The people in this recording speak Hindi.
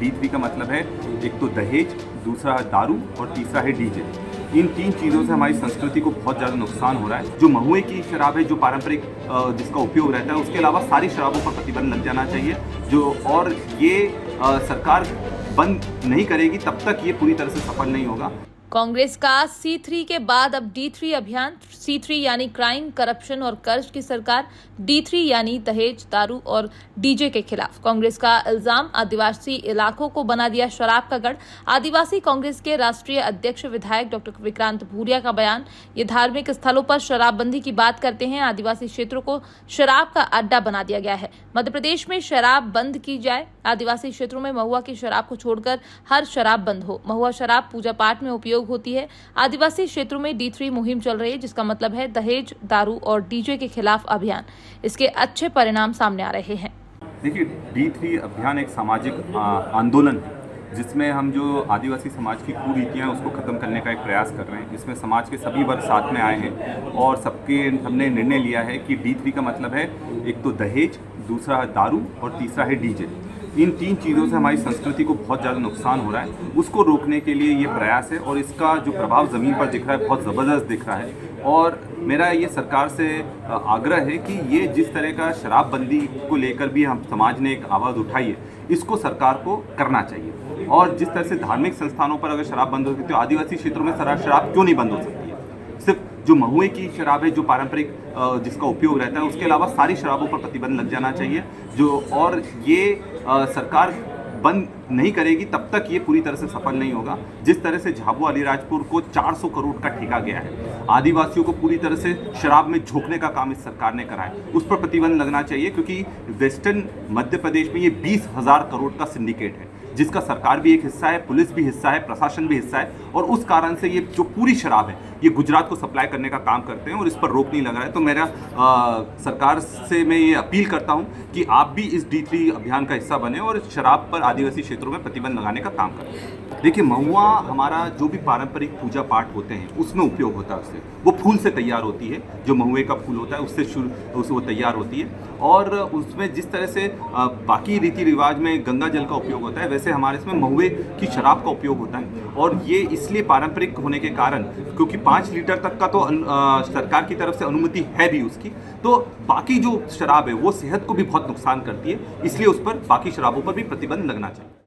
D3 का मतलब है एक तो दहेज, दूसरा दारू और तीसरा है डीजे। इन तीन चीज़ों से हमारी संस्कृति को बहुत ज़्यादा नुकसान हो रहा है। जो महुए की शराब है, जो पारंपरिक जिसका उपयोग रहता है, उसके अलावा सारी शराबों पर प्रतिबंध लग जाना चाहिए। और ये सरकार बंद नहीं करेगी तब तक ये पूरी तरह से सफल नहीं होगा। कांग्रेस का C3 के बाद अब D3 अभियान। C3 यानी क्राइम, करप्शन और कर्ज की सरकार। D3 यानी दहेज, दारू और डीजे के खिलाफ। कांग्रेस का इल्जाम, आदिवासी इलाकों को बना दिया शराब का गढ़। आदिवासी कांग्रेस के राष्ट्रीय अध्यक्ष विधायक डॉक्टर विक्रांत भूरिया का बयान। ये धार्मिक स्थलों पर शराबबंदी की बात करते हैं। आदिवासी क्षेत्रों को शराब का अड्डा बना दिया गया है। मध्य प्रदेश में शराब बंद की जाए। आदिवासी क्षेत्रों में महुआ की शराब को छोड़कर हर शराब बंद हो। महुआ शराब पूजा पाठ में उपयोग होती है। आदिवासी क्षेत्रों में D3 मुहिम चल रही है, जिसका मतलब है दहेज, दारू और डीजे के खिलाफ अभियान। इसके अच्छे परिणाम सामने आ रहे हैं। देखिए, D3 अभियान एक सामाजिक आंदोलन है जिसमें हम जो आदिवासी समाज की कुरीतियाँ उसको ख़त्म करने का एक प्रयास कर रहे हैं। इसमें समाज के सभी वर्ग साथ में आए हैं और हमने निर्णय लिया है कि D3 का मतलब है एक तो दहेज, दूसरा दारू और तीसरा है डीजे। इन तीन चीज़ों से हमारी संस्कृति को बहुत ज़्यादा नुकसान हो रहा है। उसको रोकने के लिए ये प्रयास है और इसका जो प्रभाव ज़मीन पर दिख रहा है बहुत ज़बरदस्त दिख रहा है। और मेरा ये सरकार से आग्रह है कि ये जिस तरह का शराबबंदी को लेकर भी हम समाज ने एक आवाज़ उठाई है, इसको सरकार को करना चाहिए। और जिस तरह से धार्मिक संस्थानों पर अगर शराब बंद हो सकती है, तो आदिवासी क्षेत्रों में शराब क्यों नहीं बंद हो सकती है? सिर्फ जो महुए की शराब है, जो पारंपरिक जिसका उपयोग रहता है, उसके अलावा सारी शराबों पर प्रतिबंध लग जाना चाहिए। और ये सरकार बंद नहीं करेगी तब तक ये पूरी तरह से सफल नहीं होगा। जिस तरह से झाबुआ अलीराजपुर को 400 करोड़ का ठेका गया है, आदिवासियों को पूरी तरह से शराब में झोंकने का काम इस सरकार ने करा है, उस पर प्रतिबंध लगना चाहिए। क्योंकि वेस्टर्न मध्य प्रदेश में ये 20,000 करोड़ का सिंडिकेट है, जिसका सरकार भी एक हिस्सा है, पुलिस भी हिस्सा है, प्रशासन भी हिस्सा है। और उस कारण से ये जो पूरी शराब है, ये गुजरात को सप्लाई करने का काम करते हैं और इस पर रोक नहीं लग रहा है। तो मेरा सरकार से मैं ये अपील करता हूं कि आप भी इस D3 अभियान का हिस्सा बने और शराब पर आदिवासी क्षेत्रों में प्रतिबंध लगाने का काम करें। देखिए, महुआ हमारा जो भी पारंपरिक पूजा पाठ होते हैं उसमें उपयोग होता है। उससे वो फूल से तैयार होती है, जो महुए का फूल होता है उससे वो तैयार होती है। और उसमें जिस तरह से बाकी रीति रिवाज में गंगा जल का उपयोग होता है, वैसे हमारे इसमें महुए की शराब का उपयोग होता है। और ये इसलिए पारंपरिक होने के कारण, क्योंकि 5 लीटर तक का तो सरकार की तरफ से अनुमति है भी उसकी, तो बाकी जो शराब है वो सेहत को भी बहुत नुकसान करती है। इसलिए उस पर बाकी शराबों पर भी प्रतिबंध लगना चाहिए।